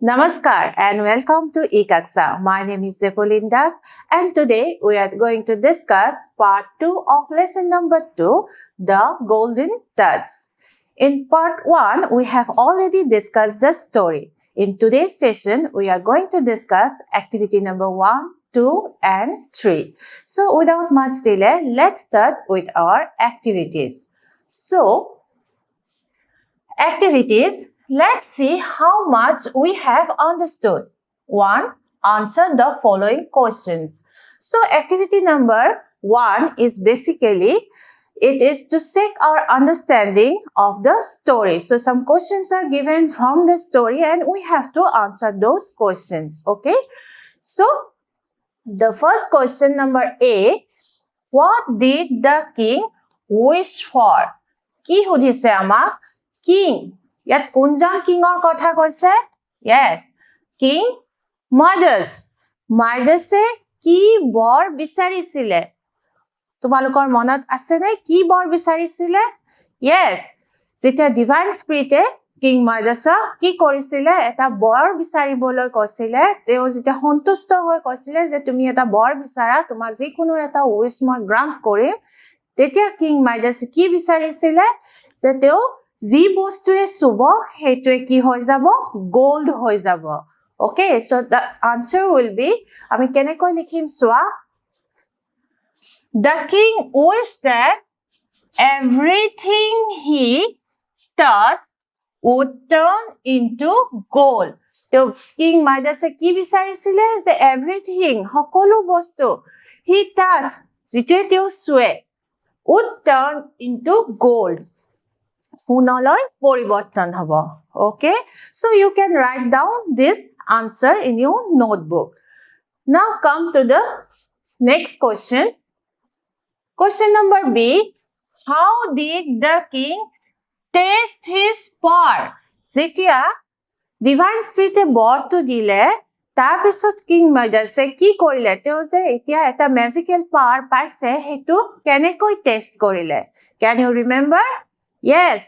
Namaskar and welcome to Ekaksha. My name is Zepolindas and today we are going to discuss part 2 of lesson number 2, the golden touch. In part 1, we have already discussed the story. In today's session, we are going to discuss activity number 1, 2 and 3. So without much delay, let's start with our activities. So, activities. Let's see how much we have understood. 1. Answer the following questions. So, activity number 1 is basically, it is to check our understanding of the story. So, some questions are given from the story and we have to answer those questions. Okay. So, the first question number A, what did the king wish for? কি সুধিছে আমাক? King. ইয়াত কোনজন কিঙৰ কথা কৈছে? Yes. King Midas. Midasে কি বৰ বিচাৰিছিলে? তোমালোকৰ মনত আছে নে কি বৰ বিচাৰিছিলে? Yes. যেতিয়া ডিভাইন স্পিৰিটে কিং মাইডাছক কি কৰিছিলে? এটা বৰ বিচাৰিবলৈ কৈছিলে। তেওঁ যেতিয়া সন্তুষ্ট হৈ কৈছিলে যে তুমি এটা বৰ বিচাৰা, তোমাৰ যিকোনো এটা উইশ মই গ্ৰান্ট কৰিম। তেতিয়া কিং মাইডাছে কি বিচাৰিছিলে? যে তেওঁ যি বস্তুৱে চুব সেইটোৱে কি হৈ যাব? গোল্ড হৈ যাব। Okay, so the answer will be, আমি কেনেকৈ লিখিম চোৱা? The king wished that everything he touched would turn into gold. তেওঁ কিং মাইডাছে কি বিচাৰিছিলে? যে everything, সকলো বস্তু he touched, যিটোৱে তেওঁ চুৱে, would turn into gold. সোণলৈ পৰিৱৰ্তন হ'ব. Okay, so you can write down this answer in your notebook. Now come to the next question. Question number B, how did the king taste his power? যেতিয়া divine spirit বৰটো দিলে, তাৰ পিছত king মাইডাছে কি কৰিলে? তেওঁ যে এতিয়া এটা ম্যাজিকেল পাৱাৰ পাইছে, হেতু কেনেকৈ টেষ্ট কৰিলে? Can you remember? Yes.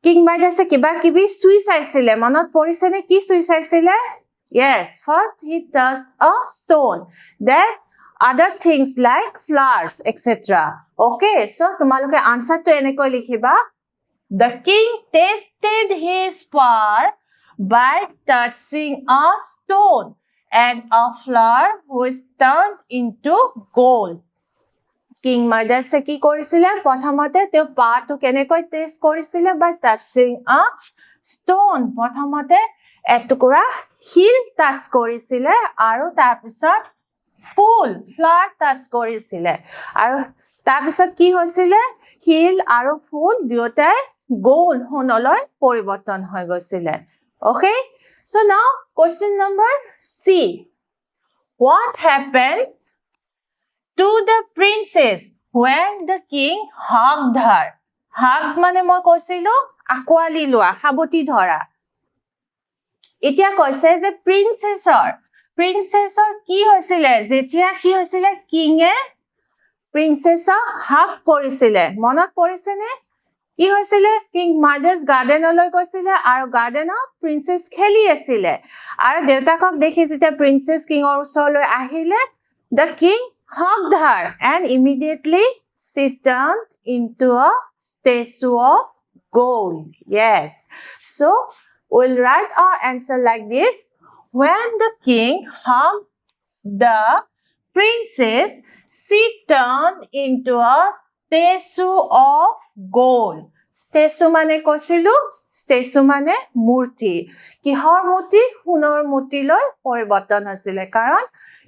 King মাইডাছে কিবা কিবি চুই চাইছিলে, মনত পৰিছে নে কি চুই চাইছিলে? Yes, first he touched a stone, then other things like flowers, etc. Okay, so তোমালোকে আনসারটো এনেকৈ লিখিবা, the king tasted his power by touching a stone and a flower was turned into gold. King মাইডাছে কি কৰিছিলে? প্ৰথমতে তেওঁ পাৱাৰটো কেনেকৈ টেষ্ট কৰিছিলে? by touching a stone. প্ৰথমতে এটুকুৰা শিল টাচ কৰিছিলে আৰু তাৰপিছত ফুল ফ্লাৱাৰ টাচ কৰিছিলে আৰু তাৰপিছত কি হৈছিলে? শিল আৰু ফুল দুয়োটাই গোল্ড সোণলৈ পৰিৱৰ্তন হৈ গৈছিলে। Okay, so now question number C, what happened to the princess when the king hugged her? Hug মানে মই কৈছিলো আকোৱালি লোৱা, সাবতি ধৰা। এতিয়া কৈছে যে প্ৰিন্সেছৰ কি হৈছিলে? যেতিয়া কি হৈছিলে? কিঙে প্ৰিন্সেছক হাগ কৰিছিলে, মনত পৰিছে নে? কি হৈছিলে? কিং মাইডাছ গাৰ্ডেনলৈ গৈছিলে আৰু গাৰ্ডেনত প্ৰিন্সেছ খেলি আছিলে আৰু দেউতাকক দেখি যেতিয়া প্ৰিন্সেছ কিঙৰ ওচৰলৈ আহিলে, the king hugged her and immediately she turned into a statue of gold. Yes. So, we'll write our answer like this. When the king hugged the princess, she turned into a statue of gold. Statue মানে কৈছিলো, statue মানে মূৰ্তি। কিহৰ মূৰ্তি? সোণৰ মূৰ্তিলৈ পৰিৱৰ্তন হৈছিলে, কাৰণ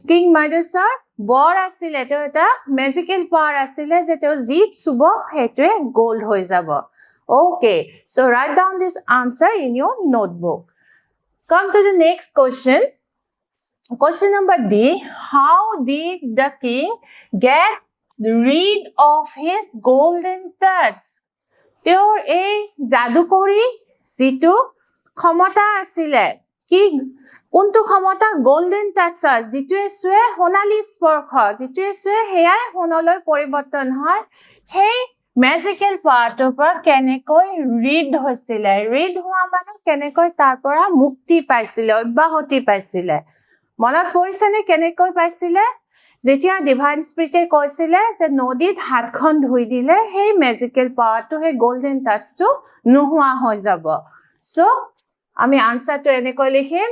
কিং মাইডাছৰ বৰ আছিলে, তেওঁ এটা ম্যাজিকেল পাৱাৰ আছিলে যে তেওঁ যি চুব সেইটোৱে গোল্ড হৈ যাব। Okay, so write down this answer in your notebook. Come to the next question. Question number D, how did the king get rid of his golden touch? তেওঁৰ এই যাদুকৰী যিটো ক্ষমতা আছিলে, কি কোনটো ক্ষমতা? গোল্ডেন টাচৰ, যিটোৱে চুৱে সোণালী স্পৰ্শ, যিটোৱে চুৱে সেয়াই সোণলৈ পৰিৱৰ্তন হয়, সেই মেজিকেল পাৱাৰটোৰ পৰা কেনেকৈ ৰিড হৈছিলে, ৰিড হোৱা মানে কেনেকৈ তাৰ পৰা মুক্তি পাইছিলে, অব্যাহতি পাইছিলে। মনত পৰিছেনে কেনেকৈ পাইছিলে? যেতিয়া ডিভাইন স্পিৰিটে কৈছিলে যে নদীত হাতখন ধুই দিলে সেই মেজিকেল পাৱাৰটো, সেই গল্ডেন টাচটো নোহোৱা হৈ যাব। সো আমি আনসাৰটো এনেকৈ লিখিম,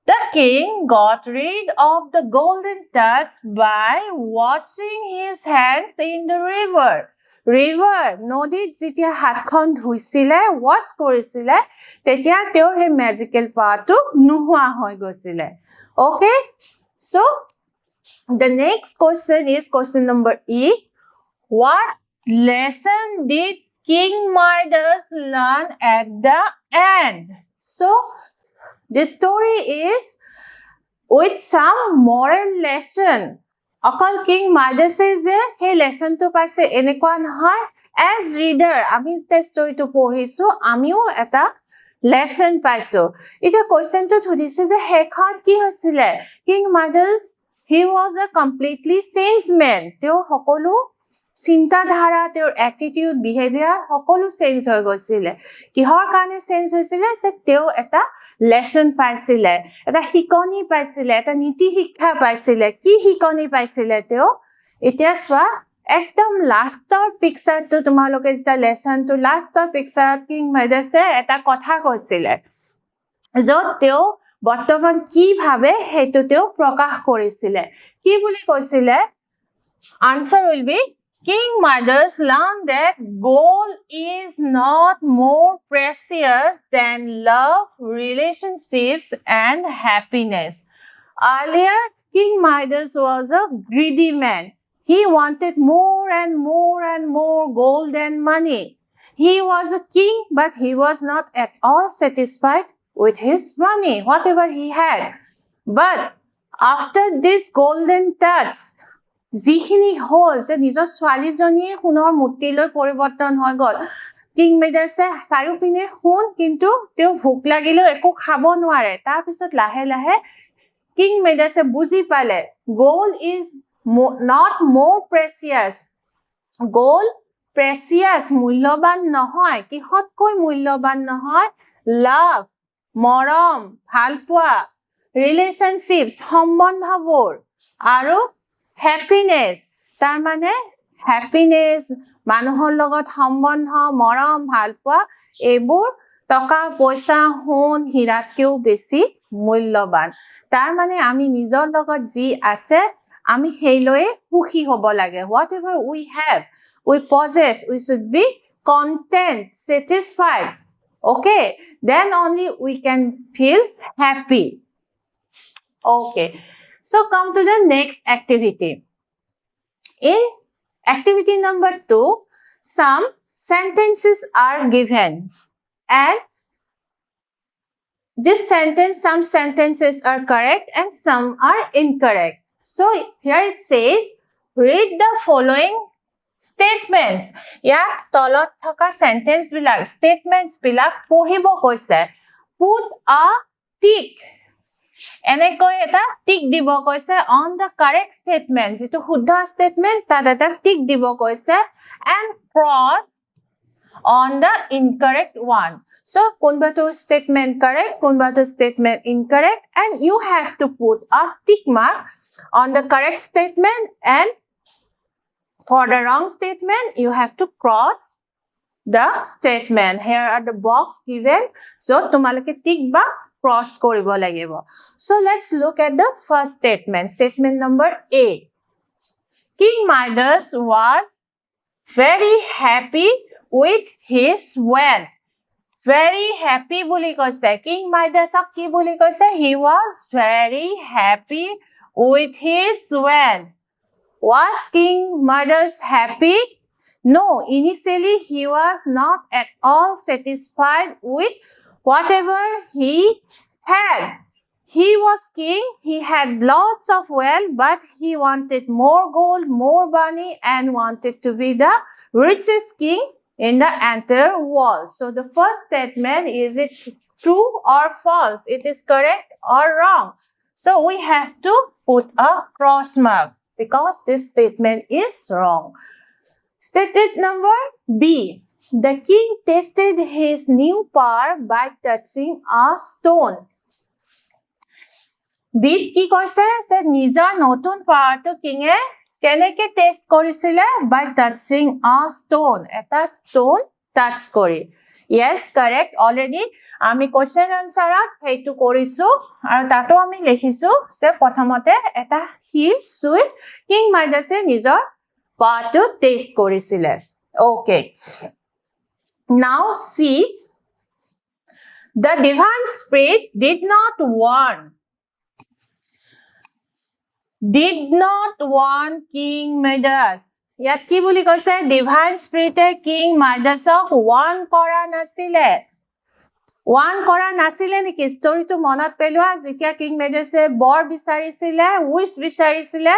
The king got rid of the golden touch by washing his hands in the river. River, নদীত যেতিয়া হাতখন ধুইছিলে, wash কৰিছিলে, তেতিয়া তেওঁৰ সেই মেজিকেল পাৱাৰটো নোহোৱা হৈ গৈছিলে। Okay? So, the next question is question number E. What lesson did King Midas learn at the end? So, this story is with some moral lesson. অকল কিং মাইডাছে যে সেই লেসনটো পাইছে এনেকুৱা নহয়, এজ ৰিডাৰ আমি যেতিয়া ষ্টৰিটো পঢ়িছো আমিও এটা লেসন পাইছো। এতিয়া কোৱেশ্চনটো সুধিছে যে শেষত কি হৈছিলে? King Midas, he was a completely changed man. তেওঁৰ সকলো চিন্তাধাৰা, তেওঁৰ এটিটিউড, বিহেভিয়াৰ সকলো চেঞ্জ হৈ গৈছিলে। কিহৰ কাৰণে চেঞ্জ হৈছিলে? যে তেওঁ এটা লেসন পাইছিলে, এটা শিকনি পাইছিলে, এটা নীতি শিক্ষা পাইছিলে। কি শিকনি পাইছিলে তেওঁ? এতিয়া চোৱা, একদম লাষ্টৰ পিকচাৰটো তোমালোকে যেতিয়া লেসনটো লাষ্টৰ পিকচাৰত কিং মাইডাছে এটা কথা কৈছিলে, য'ত তেওঁ বৰ্তমান কি ভাবে সেইটো তেওঁ প্ৰকাশ কৰিছিলে। কি বুলি কৈছিলে? Answer will be, King Midas learned that gold is not more precious than love, relationships, and happiness. Earlier, King Midas was a greedy man. He wanted more and more and more gold and money. He was a king, but he was not at all satisfied with his money, whatever he had. But after this golden touch, যিখিনি হল যে নিজৰ ছোৱালীজনীয়ে সোণৰ মূৰ্তিলৈ পৰিৱৰ্তন হৈ গল, king মাইডাছে চাৰিওপিনে সোণ, কিন্তু তেওঁ ভোক লাগিলেও একো খাব নোৱাৰে। তাৰপিছত লাহে লাহে কিং মাইডাছে বুজি পালে, gold is not more precious. gold precious, মূল্যবান নহয়। কিহতকৈ মূল্যবান নহয়? love, মৰম, ভালপোৱা, relationships, সম্বন্ধবোৰ, আৰু happiness, তাৰ মানে happiness, মানুহৰ লগত সম্বন্ধ, মৰম, ভালপোৱা, এইবোৰ টকা পইচা সোণ হীৰাতকৈও বেছি মূল্যবান। তাৰ মানে আমি নিজৰ লগত যি আছে আমি সেইলৈয়ে সুখী হ'ব লাগে। Whatever we have, we possess, we should be content, satisfied. Okay? Then only we can feel happy. Okay. So come to the next activity. In activity number 2, some sentences are given. And this sentence, some sentences are correct and some are incorrect. So here it says, read the following statements. ইয়াত তলত থকা sentence বিলাক, statements বিলাক পঢ়িব কৈছে। Put a tick. এনেকৈ এটা টিক দিব কৈছে on the correct statement, যেটো শুদ্ধ statement তাত এটা টিক দিব কৈছে, and cross on the incorrect one. So কোনবাটো statement correct, কোনবাটো statement incorrect, and you have to put a tick mark on the correct statement, and for the wrong statement you have to cross the statement. Here are the box given, so তোমালোকে tick বা cross কৰিব লাগিব। So let's look at the first statement. Statement number A. King Midas was very happy with his wealth. Very happy বুলি কৈছে। King Midas কি বুলি কৈছে? He was very happy with his wealth. Was King Midas happy? No, initially he was not at all satisfied with whatever he had. He was king, he had lots of wealth, but he wanted more gold, more money, and wanted to be the richest king in the entire world. So the first statement, is it true or false? It is correct or wrong? So we have to put a cross mark because this statement is wrong. Statement number B. The king tested his new power by touching a stone. B কি কৈছে যে নিজৰ নতুন পাৱাৰটো Kings কেনেকে test কৰিছিলে by touching a stone. এটা stone touch কৰি. Yes, correct. Already আমি question answer হেইটো কৰিছো আৰু তাতো আমি লিখিছো যে প্ৰথমতে এটা হিল চুই কিং মাইডাছে নিজৰ পাৱাৰটো টেষ্ট কৰিছিলে. Okay. Now see, the divine spirit did not warn King Midas. ইয়াত কি বুলি কৈছে divine spirit King Midasক warn কৰা নাছিলে. Warn কৰা নাছিলে নেকি ষ্টৰীটো মনত পেলোৱা যেতিয়া King Midasে বৰ বিচাৰিছিলে wish বিচাৰিছিলে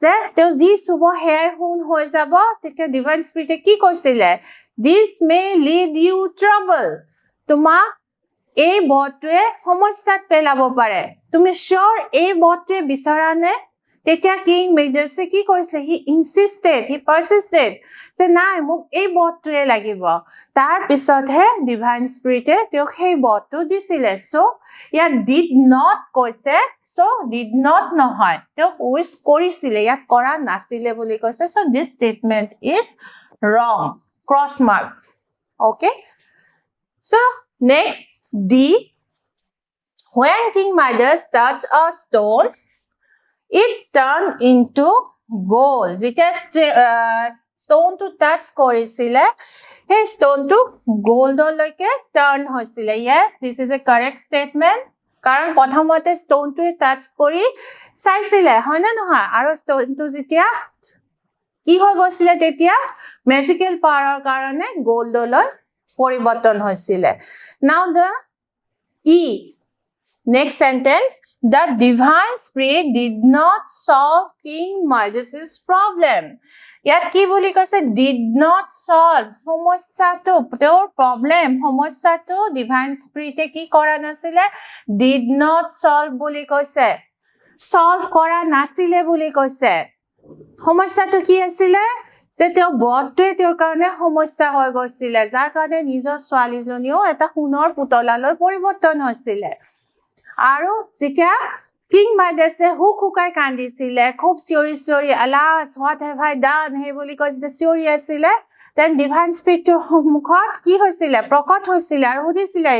যে তেওঁ যি শুভ হেয়াই হুন হৈ যাব তেতিয়া divine spirit কি কৈছিলে this may lead you trouble. তোমাক এই বটৱে সমস্যাত পেলাব পাৰে. তুমি sure এই বটৱে বিচৰানে তেতিয়া কিং মেডাছে কি কৰিছিলে he insisted, he persisted যে নাই মোক এই বটটোৱে লাগিব তাৰ পিছতহে ডিভাইন স্পিৰিটে তেওঁক সেই বটটো দিছিলে সো ইয়াত did not কৈছে সো did not নহয় তেওঁক উইশ কৰিছিলে ইয়াত কৰা নাছিলে বুলি কৈছে so this statement is wrong, cross mark. Okay, so next D. When King Midas touched a stone, it turned into gold. যেতিয়া stone to touch কৰিছিলে সেই stone to gold লৈকে turn হৈছিলে. Yes, this is a correct statement. কাৰণ প্ৰথমতে stone to touch কৰি চাইছিলে হয় না নহয় আৰু stone to যেতিয়া কি হৈ গৈছিলে তেতিয়া magical power কাৰণে gold লৈ পৰিৱৰ্তন হৈছিলে. Now the E. Next sentence, the divine spirit did not solve King Midas's problem. ইয়াত কি বুলি কৈছে did not solve সমস্যাটো তেওঁৰ problem সমস্যাটো divine spirit কি কৰা নাছিলে did not solve বুলি কৈছে solve কৰা নাছিলে বুলি কৈছে সমস্যাটো কি আছিল যে তেওঁ বটটোৱে তেওঁৰ কাৰণে সমস্যা হৈ গৈছিলে যাৰ কাৰণে নিজৰ ছোৱালীজনীও এটা সোণৰ পুতলালৈ পৰিৱৰ্তন হৈছিল আৰু যেতিয়া কিং মাইডাছে হুকাই কান্দিছিলে খুব চিঞৰি alas what have I done হে বুলি কৈ যেতিয়া চিঞৰি আছিল then divine spirit মুখত কি হৈছিল প্ৰকট হৈছিল আৰু সুধিছিলে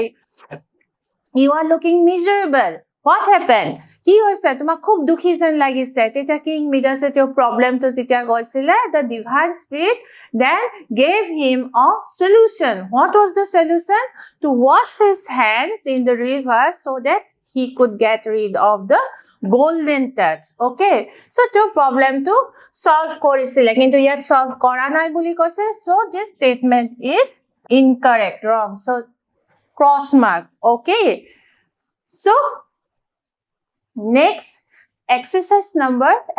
you are looking miserable. What happened? কি হৈছে তোমাক খুব দুখী যেন লাগিছে তেতিয়া কিং মিডাছে তেওঁৰ প্ৰবলেমটো যেতিয়া কৈছিলে the divine spirit then gave him a solution. What was the solution? To wash his hands in the river so that he could get rid of the golden touch. Okay, so to problem to solve কৰিছিলে কিন্তু ইয়াত solve কৰা নাই বুলি কৈছে so this statement is incorrect, wrong, so cross mark. Okay, so next exercise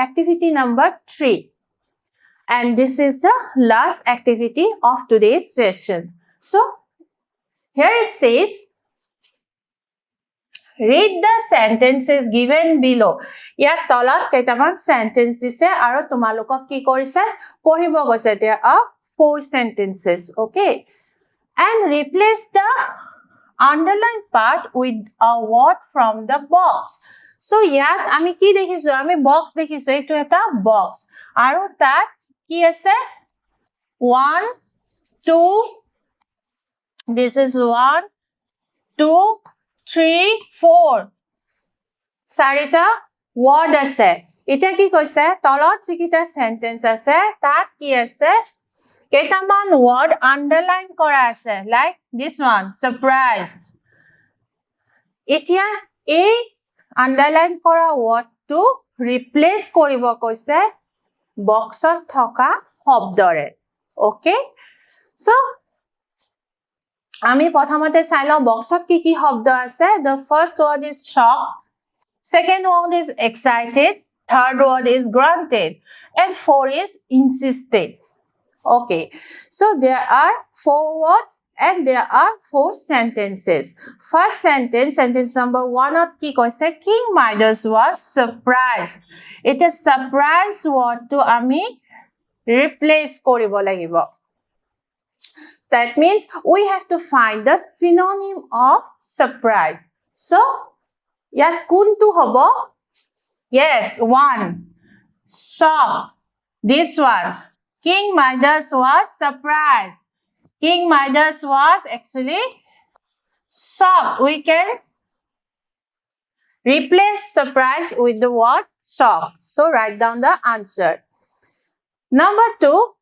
activity number 3, and this is the last activity of today's session. So here it says read the sentences given below. ইয়াত তলত কেইটামান sentence দিছে আৰু তোমালোকক কি কৰিছে পঢ়িব কৈছে there are 4 sentences. Okay, and replace the underlined part with a word from the box. So ইয়াত আমি কি দেখিছো আমি box দেখিছো এটো এটা box আৰু তাত কি আছে 1 2 this is 1 2 3 4 চাৰিটা word আছে এটা কি কৈছে তলত যিকিটা sentence আছে তাত কি আছে কেইটামান word underline কৰা আছে like this one surprised. এতিয়া এই underline কৰা word to replace কৰিব কৈছে boxত থকা শব্দৰে. Okay, so আমি প্ৰথমতে চাই লওঁ boxত কি শব্দ আছে. The first word is shocked, second word is excited, third word is granted, and 4 is insisted. Okay, so there are 4 words and there are 4 sentences. First sentence, sentence number 1 of ki koise King Midas was surprised. It is surprise word to ami replace কৰিব লাগিব. That means we have to find the synonym of surprise. So, ইয়াত কোনটো হ'ব? Yes, one. Shocked. This one. King Midas was surprised. King Midas was actually shocked. We can replace surprise with the word shocked. So write down the answer. Number 2,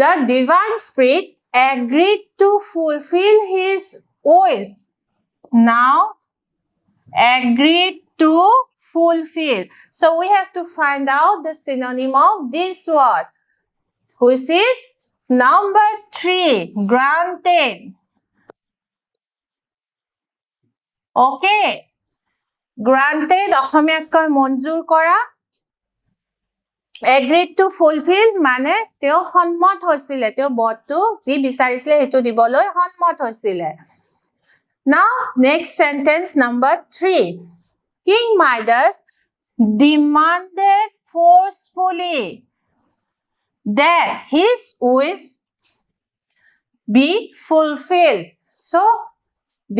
the divine spirit agreed to fulfill his wish. Now, agreed to fulfill. So we have to find out the synonym of this word, which is number 3, granted. Okay. Granted, অসমীয়াত কয় মঞ্জুৰ কৰা. Agreed to fulfill মানে তেওঁ সন্মত হৈছিলে, তেওঁ বৰটো যি বিচাৰিছিলে সেইটো দিবলৈ সন্মত হৈছিলে. Now, next sentence number 3. King Midas demanded forcefully that his wish be fulfilled. So,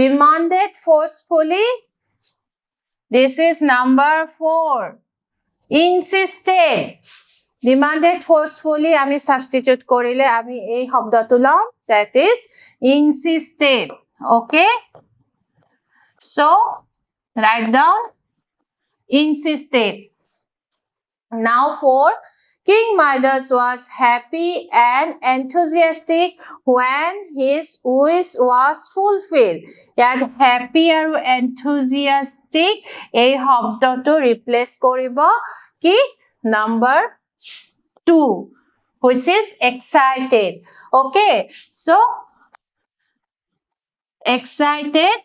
demanded forcefully. This is number 4. Insisted. Demanded forcefully আমি substitute কৰিলে আমি এই শব্দটো লম, that is insisted. Okay? So, write down insisted. Now 4. King Midas was happy and enthusiastic when his wish was fulfilled. Yet happy and enthusiastic এই শব্দটো replace কৰিব কি? Number 2, which is excited. Okay, so excited,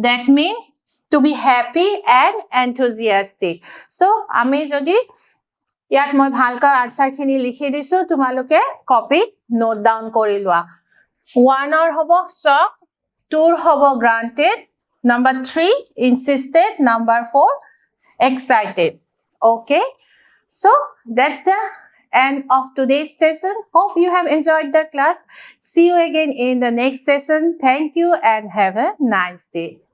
that means to be happy and enthusiastic. So আমি যদি ইয়াত মই ভালকৈ আনসাৰখিনি লিখি দিছো, তোমালোকে কপিত নোট ডাউন কৰি লোৱা. 1ৰ হ'ব shock, 2ৰ হ'ব granted, number 3 insisted, number 4 excited. Okay, so that's the end of today's session. Hope you have enjoyed the class. See you again in the next session. Thank you and have a nice day.